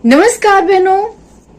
नमस्कार बहनों,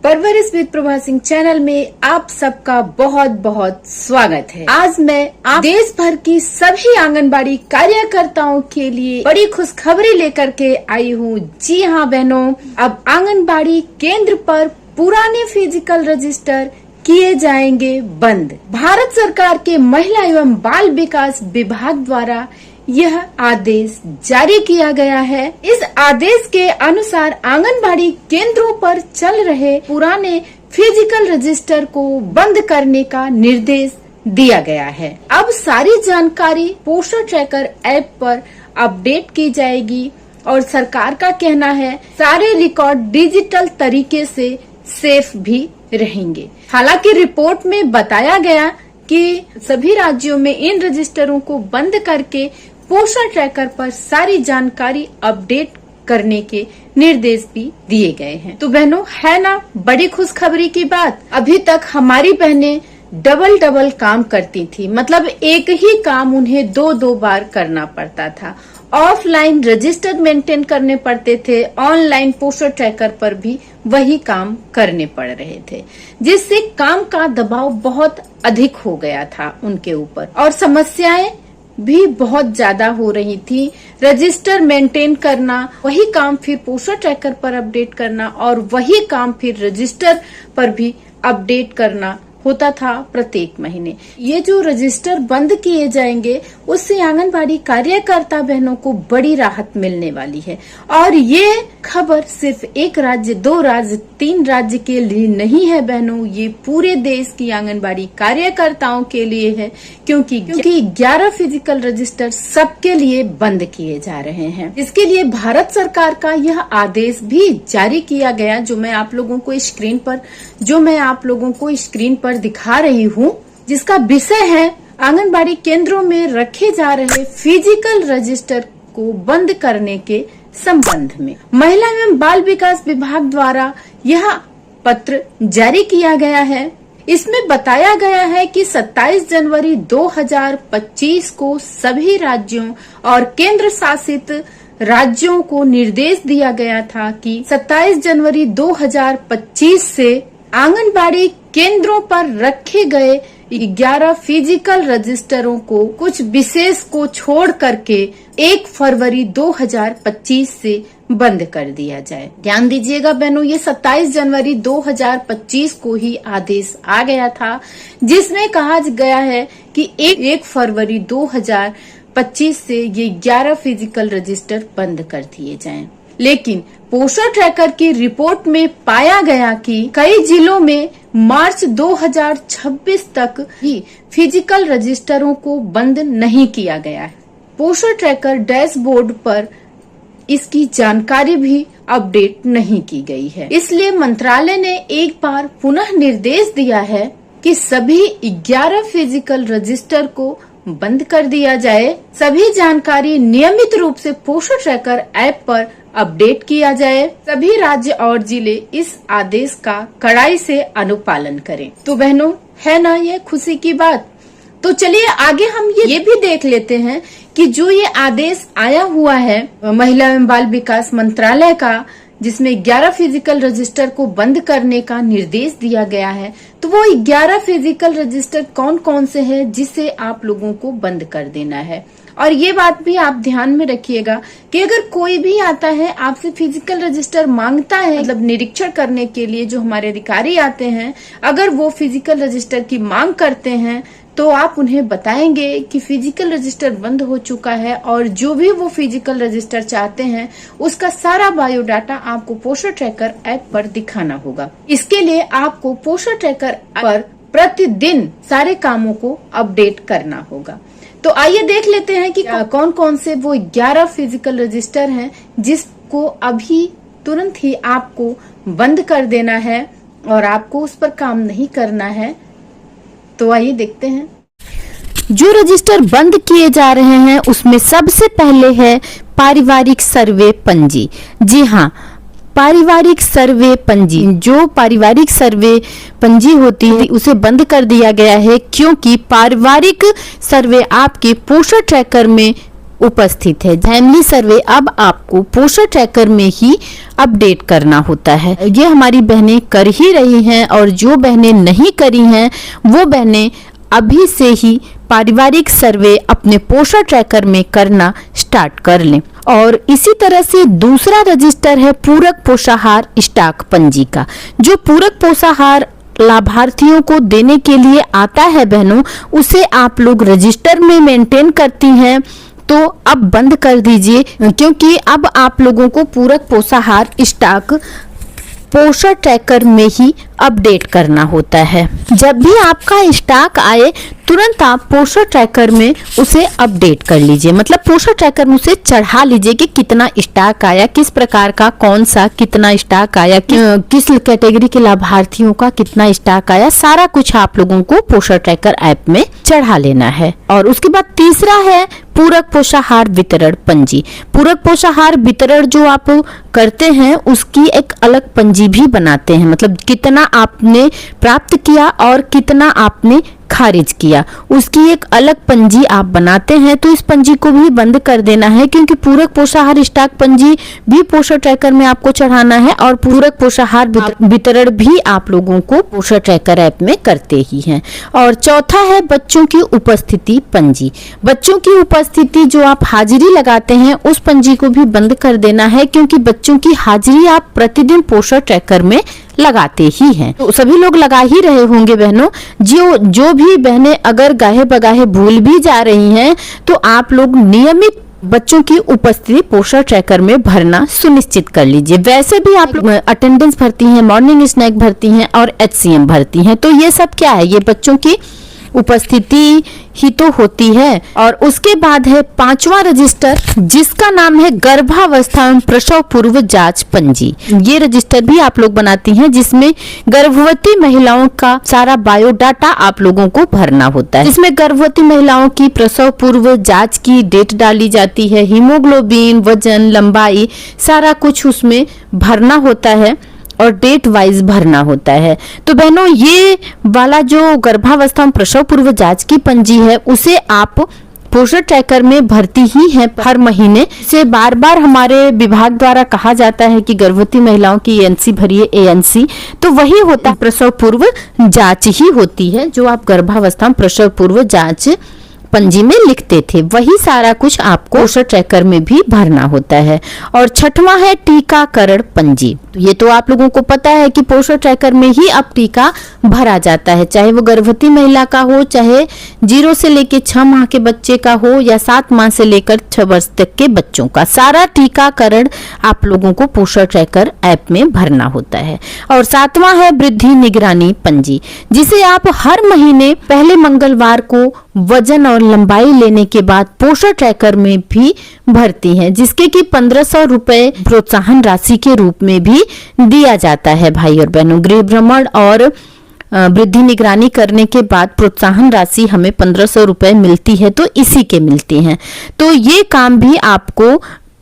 परवरिश विद प्रभा सिंह चैनल में आप सबका बहुत बहुत स्वागत है। आज मैं आप देश भर की सभी आंगनबाड़ी कार्यकर्ताओं के लिए बड़ी खुशखबरी लेकर के आई हूँ। जी हाँ बहनों, अब आंगनबाड़ी केंद्र पर पुराने फिजिकल रजिस्टर किए जाएंगे बंद। भारत सरकार के महिला एवं बाल विकास विभाग द्वारा यह आदेश जारी किया गया है। इस आदेश के अनुसार आंगनबाड़ी केंद्रों पर चल रहे पुराने फिजिकल रजिस्टर को बंद करने का निर्देश दिया गया है। अब सारी जानकारी पोषण ट्रैकर ऐप पर अपडेट की जाएगी और सरकार का कहना है सारे रिकॉर्ड डिजिटल तरीके से सेफ भी रहेंगे। हालांकि रिपोर्ट में बताया गया कि सभी राज्यों में इन रजिस्टरों को बंद करके पोषण ट्रैकर पर सारी जानकारी अपडेट करने के निर्देश भी दिए गए हैं। तो बहनों, है ना बड़ी खुशखबरी की बात। अभी तक हमारी बहनें डबल काम करती थी, मतलब एक ही काम उन्हें दो बार करना पड़ता था। ऑफलाइन रजिस्टर मेंटेन करने पड़ते थे, ऑनलाइन पोषण ट्रैकर पर भी वही काम करने पड़ रहे थे, जिससे काम का दबाव बहुत अधिक हो गया था उनके ऊपर और समस्याएं भी बहुत ज्यादा हो रही थी। रजिस्टर मेंटेन करना, वही काम फिर पोषण ट्रैकर पर अपडेट करना और वही काम फिर रजिस्टर पर भी अपडेट करना होता था प्रत्येक महीने। ये जो रजिस्टर बंद किए जाएंगे उससे आंगनबाड़ी कार्यकर्ता बहनों को बड़ी राहत मिलने वाली है। और ये खबर सिर्फ एक राज्य, 2 राज्य, 3 राज्य के लिए नहीं है बहनों, ये पूरे देश की आंगनबाड़ी कार्यकर्ताओं के लिए है, क्योंकि 11 फिजिकल रजिस्टर सबके लिए बंद किए जा रहे हैं। इसके लिए भारत सरकार का यह आदेश भी जारी किया गया, जो मैं आप लोगों को स्क्रीन पर दिखा रही हूँ, जिसका विषय है आंगनबाड़ी केंद्रों में रखे जा रहे फिजिकल रजिस्टर को बंद करने के संबंध में। महिला एवं बाल विकास विभाग द्वारा यह पत्र जारी किया गया है। इसमें बताया गया है कि 27 जनवरी 2025 को सभी राज्यों और केंद्र शासित राज्यों को निर्देश दिया गया था कि 27 जनवरी 2025 से आंगनबाड़ी केंद्रों पर रखे गए 11 फिजिकल रजिस्टरों को कुछ विशेष को छोड़ करके 1 फरवरी 2025 से बंद कर दिया जाए। ध्यान दीजिएगा बहनों, ये 27 जनवरी 2025 को ही आदेश आ गया था, जिसमें कहा गया है कि 1 फरवरी 2025 से ये 11 फिजिकल रजिस्टर बंद कर दिए जाएं। लेकिन पोषण ट्रैकर की रिपोर्ट में पाया गया कि कई जिलों में मार्च 2026 तक ही फिजिकल रजिस्टरों को बंद नहीं किया गया है। पोषण ट्रैकर डैशबोर्ड पर इसकी जानकारी भी अपडेट नहीं की गई है। इसलिए मंत्रालय ने एक बार पुनः निर्देश दिया है कि सभी 11 फिजिकल रजिस्टर को बंद कर दिया जाए। सभी जानकारी नियमित रूप से पोषण ट्रैकर ऐप पर अपडेट किया जाए। सभी राज्य और जिले इस आदेश का कड़ाई से अनुपालन करें। तो बहनों, है ना ये खुशी की बात। तो चलिए आगे हम ये भी देख लेते हैं कि जो ये आदेश आया हुआ है महिला एवं बाल विकास मंत्रालय का, जिसमें 11 फिजिकल रजिस्टर को बंद करने का निर्देश दिया गया है, तो वो 11 फिजिकल रजिस्टर कौन कौन से हैं जिसे आप लोगों को बंद कर देना है। और ये बात भी आप ध्यान में रखिएगा कि अगर कोई भी आता है आपसे फिजिकल रजिस्टर मांगता है, मतलब निरीक्षण करने के लिए जो हमारे अधिकारी आते हैं, अगर वो फिजिकल रजिस्टर की मांग करते हैं तो आप उन्हें बताएंगे कि फिजिकल रजिस्टर बंद हो चुका है और जो भी वो फिजिकल रजिस्टर चाहते हैं उसका सारा बायोडाटा आपको पोषण ट्रैकर ऐप पर दिखाना होगा। इसके लिए आपको पोषण ट्रैकर पर प्रतिदिन सारे कामों को अपडेट करना होगा। तो आइए देख लेते हैं कि कौन कौन से वो 11 फिजिकल रजिस्टर हैं जिसको अभी तुरंत ही आपको बंद कर देना है और आपको उस पर काम नहीं करना है। तो आइए देखते हैं। जो रजिस्टर बंद किए जा रहे हैं उसमें सबसे पहले है पारिवारिक सर्वे पंजी। जी हाँ, पारिवारिक सर्वे पंजी, जो पारिवारिक सर्वे पंजी होती है उसे बंद कर दिया गया है, क्योंकि पारिवारिक सर्वे आपके पोषण ट्रैकर में उपस्थित है। फैमिली सर्वे अब आपको पोषण ट्रैकर में ही अपडेट करना होता है। ये हमारी बहनें कर ही रही हैं और जो बहनें नहीं करी हैं वो बहनें अभी से ही पारिवारिक सर्वे अपने पोषण ट्रैकर में करना स्टार्ट कर लें। और इसी तरह से दूसरा रजिस्टर है पूरक पोषाहार स्टॉक पंजी का। जो पूरक पोषाहार लाभार्थियों को देने के लिए आता है बहनों, उसे आप लोग रजिस्टर में मेंटेन करती हैं तो अब बंद कर दीजिए, क्योंकि अब आप लोगों को पूरक पोषाहार स्टॉक पोषण ट्रैकर में ही अपडेट करना होता है। जब भी आपका स्टॉक आए तुरंत आप पोषण ट्रैकर में उसे अपडेट कर लीजिए, मतलब पोषण ट्रैकर में उसे चढ़ा लीजिए कि कितना स्टॉक आया, किस प्रकार का, कौन सा, कितना स्टॉक आया, किस कैटेगरी के लाभार्थियों का कितना स्टॉक आया, सारा कुछ आप लोगों को पोषण ट्रैकर ऐप में चढ़ा लेना है। और उसके बाद तीसरा है पूरक पोषाहार वितरण पंजी। पूरक पोषाहार वितरण जो आप करते हैं उसकी एक अलग पंजी भी बनाते हैं, मतलब कितना आपने प्राप्त किया और कितना आपने खारिज किया, उसकी एक अलग पंजी आप बनाते हैं। तो इस पंजी को भी बंद कर देना है, क्योंकि पूरक पोषाहार स्टॉक पंजी भी पोषण ट्रैकर में आपको चढ़ाना है और पूरक पोषाहार वितरण भी आप लोगों को पोषण ट्रैकर ऐप में करते ही हैं। और चौथा है बच्चों की उपस्थिति पंजी। बच्चों की उपस्थिति जो आप हाजिरी लगाते हैं उस पंजी को भी बंद कर देना है, क्योंकि बच्चों की हाजिरी आप प्रतिदिन पोषण ट्रैकर में लगाते ही हैं। तो सभी लोग लगा ही रहे होंगे बहनों। जो भी बहनें अगर गाहे बगाहे भूल भी जा रही हैं तो आप लोग नियमित बच्चों की उपस्थिति पोषण ट्रैकर में भरना सुनिश्चित कर लीजिए। वैसे भी आप लोग अटेंडेंस भरती हैं, मॉर्निंग स्नैक भरती हैं और HCM भरती हैं, तो ये सब क्या है, ये बच्चों की उपस्थिति ही तो होती है। और उसके बाद है पांचवा रजिस्टर, जिसका नाम है गर्भावस्था एवं प्रसव पूर्व जांच पंजी। ये रजिस्टर भी आप लोग बनाती हैं, जिसमें गर्भवती महिलाओं का सारा बायोडाटा आप लोगों को भरना होता है। इसमें गर्भवती महिलाओं की प्रसव पूर्व जांच की डेट डाली जाती है, हीमोग्लोबिन, वजन, लंबाई, सारा कुछ उसमें भरना होता है और डेट वाइज भरना होता है। तो बहनों ये वाला जो गर्भावस्था प्रसव पूर्व जांच की पंजी है उसे आप पोषण ट्रैकर में भरती ही है हर महीने। से बार बार हमारे विभाग द्वारा कहा जाता है कि गर्भवती महिलाओं की ANC भरिए, ANC तो वही होता है, प्रसव पूर्व जांच ही होती है जो आप गर्भावस्था प्रसव पूर्व जांच पंजी में लिखते थे, वही सारा कुछ आपको पोषण ट्रैकर में भी भरना होता है। और छठवां है टीकाकरण पंजी। तो ये तो आप लोगों को पता है कि पोषण ट्रैकर में ही अब टीका भरा जाता है, चाहे वो गर्भवती महिला का हो, चाहे 0 से लेकर 6 माह के बच्चे का हो या 7 माह से लेकर 6 वर्ष तक के बच्चों का, सारा टीकाकरण आप लोगों को पोषण ट्रैकर ऐप में भरना होता है। और 7वां है वृद्धि निगरानी पंजी, जिसे आप हर महीने पहले मंगलवार को वजन और लंबाई लेने के बाद पोषण ट्रैकर में भी भरती हैं, जिसके कि 1500 रुपए प्रोत्साहन राशि के रूप में भी दिया जाता है। भाई और बहनों, गृह भ्रमण और वृद्धि निगरानी करने के बाद प्रोत्साहन राशि हमें 1500 रुपए मिलती है, तो इसी के मिलती हैं। तो ये काम भी आपको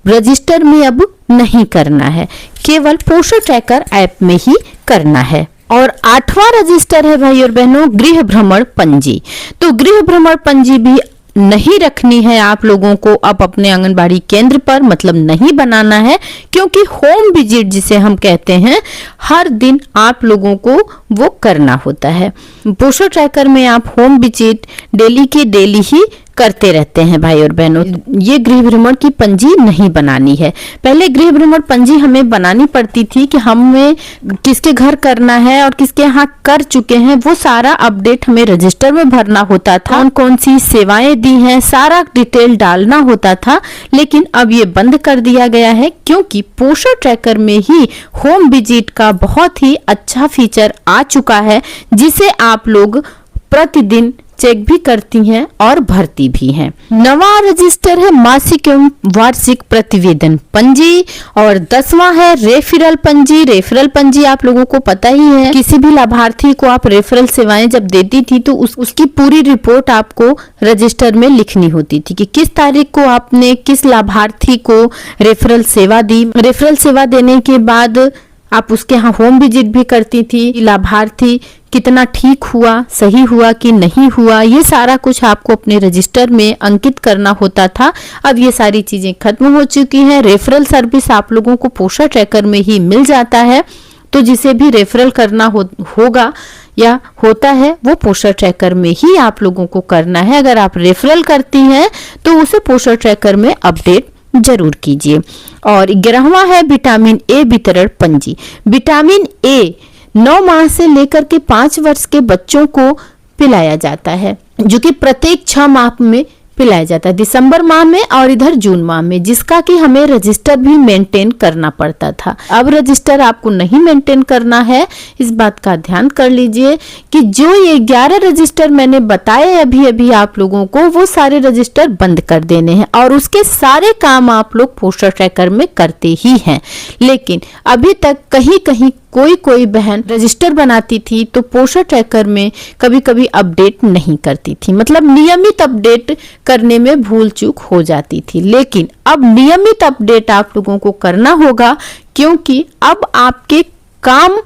रजिस्टर में अब नहीं करना है, केवल पोषण ट्रैकर ऐप में ही करना है। और 8वां रजिस्टर है भाई और बहनों गृह भ्रमण पंजी। तो गृह भ्रमण पंजी भी नहीं रखनी है आप लोगों को अब अपने आंगनबाड़ी केंद्र पर, मतलब नहीं बनाना है, क्योंकि होम विजिट जिसे हम कहते हैं हर दिन आप लोगों को वो करना होता है। पोषण ट्रैकर में आप होम विजिट डेली की डेली ही करते रहते हैं भाई और बहनों। ये गृह भ्रमण की पंजी नहीं बनानी है। पहले गृह भ्रमण पंजी हमें बनानी पड़ती थी कि हमें किसके घर करना है और किसके यहाँ कर चुके हैं, वो सारा अपडेट हमें रजिस्टर में भरना होता था, कौन कौन सी सेवाएं दी हैं सारा डिटेल डालना होता था। लेकिन अब ये बंद कर दिया गया है, क्योंकि पोषण ट्रैकर में ही होम विजिट का बहुत ही अच्छा फीचर आ चुका है, जिसे आप लोग प्रतिदिन चेक भी करती हैं और भरती भी हैं। 9वां रजिस्टर है मासिक एवं वार्षिक प्रतिवेदन पंजी। और 10वां है रेफरल पंजी। रेफरल पंजी आप लोगों को पता ही है, किसी भी लाभार्थी को आप रेफरल सेवाएं जब देती थी तो उसकी पूरी रिपोर्ट आपको रजिस्टर में लिखनी होती थी कि किस तारीख को आपने किस लाभार्थी को रेफरल सेवा दी। रेफरल सेवा देने के बाद आप उसके यहाँ होम विजिट भी करती थी, लाभार्थी कितना ठीक हुआ, सही हुआ कि नहीं हुआ, ये सारा कुछ आपको अपने रजिस्टर में अंकित करना होता था। अब ये सारी चीजें खत्म हो चुकी हैं। रेफरल सर्विस आप लोगों को पोस्टर ट्रैकर में ही मिल जाता है, तो जिसे भी रेफरल करना होगा या होता है वो पोस्टर ट्रैकर में ही आप लोगों को करना है। अगर आप रेफरल करती हैं तो उसे पोस्टर ट्रैकर में अपडेट जरूर कीजिए। और 11वां है विटामिन ए वितरण पंजी। विटामिन ए 9 माह से लेकर के 5 वर्ष के बच्चों को पिलाया जाता है, जो कि प्रत्येक 6 माह में पिलाया जाता है, दिसंबर माह में और इधर जून माह में, जिसका कि हमें रजिस्टर भी मेंटेन करना पड़ता था। अब रजिस्टर आपको नहीं मेंटेन करना है, इस बात का ध्यान कर लीजिए कि जो ये 11 रजिस्टर मैंने बताए अभी अभी आप लोगों को, वो सारे रजिस्टर बंद कर देने हैं और उसके सारे काम आप लोग पोस्टर ट्रैकर में करते ही हैं। लेकिन अभी तक कहीं कहीं कोई बहन रजिस्टर बनाती थी तो पोस्टर ट्रैकर में कभी कभी अपडेट नहीं करती थी, मतलब नियमित अपडेट करने में भूल चूक हो जाती थी। लेकिन अब नियमित अपडेट आप लोगों को करना होगा, क्योंकि अब आपके काम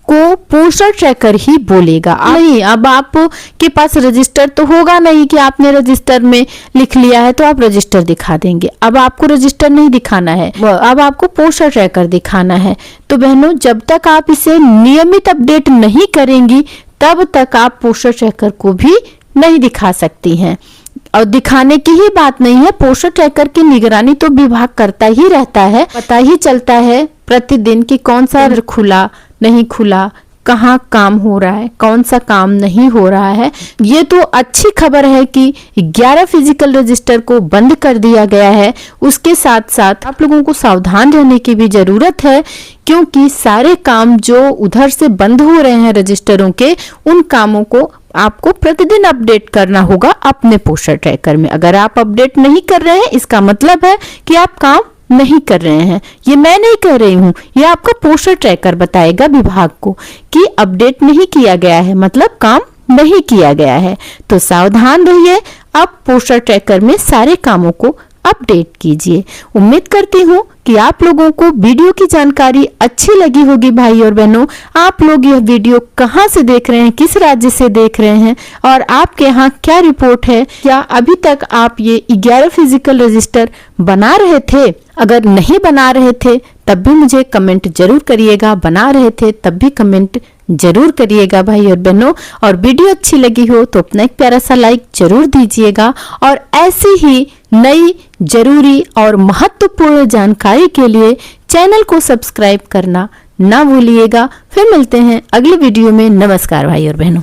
को पोस्टर ट्रैकर ही बोलेगा। नहीं, अब आप के पास रजिस्टर तो होगा नहीं कि आपने रजिस्टर में लिख लिया है तो आप रजिस्टर दिखा देंगे। अब आपको रजिस्टर नहीं दिखाना है, अब आपको पोस्टर ट्रैकर दिखाना है। तो बहनों, जब तक आप इसे नियमित अपडेट नहीं करेंगी तब तक आप पोस्टर ट्रैकर को भी नहीं दिखा सकती हैं। और दिखाने की ही बात नहीं है, पोस्टर ट्रैकर की निगरानी तो विभाग करता ही रहता है। पता ही चलता है प्रतिदिन कि कौन सा खुला नहीं खुला, कहाँ काम हो रहा है, कौन सा काम नहीं हो रहा है। ये तो अच्छी खबर है कि 11 फिजिकल रजिस्टर को बंद कर दिया गया है। उसके साथ साथ आप लोगों को सावधान रहने की भी जरूरत है, क्योंकि सारे काम जो उधर से बंद हो रहे हैं रजिस्टरों के, उन कामों को आपको प्रतिदिन अपडेट करना होगा अपने पोस्टर ट्रैकर में। अगर आप अपडेट नहीं कर रहे हैं, इसका मतलब है कि आप काम नहीं कर रहे हैं। ये मैं नहीं कह रही हूँ, ये आपका पोस्टर ट्रैकर बताएगा विभाग को कि अपडेट नहीं किया गया है, मतलब काम नहीं किया गया है। तो सावधान रहिए, अब पोस्टर ट्रैकर में सारे कामों को अपडेट कीजिए। उम्मीद करती हूँ कि आप लोगों को वीडियो की जानकारी अच्छी लगी होगी। भाई और बहनों, आप लोग यह वीडियो कहाँ से देख रहे हैं, किस राज्य से देख रहे हैं और आपके यहाँ क्या रिपोर्ट है? क्या अभी तक आप ये 11 फिजिकल रजिस्टर बना रहे थे? अगर नहीं बना रहे थे तब भी मुझे कमेंट जरूर करिएगा, बना रहे थे तब भी कमेंट जरूर करिएगा भाई और बहनों। और वीडियो अच्छी लगी हो तो अपना एक प्यारा सा लाइक जरूर दीजिएगा और ऐसी ही नई, जरूरी और महत्वपूर्ण जानकारी के लिए चैनल को सब्सक्राइब करना ना भूलिएगा। फिर मिलते हैं अगले वीडियो में। नमस्कार भाई और बहनों।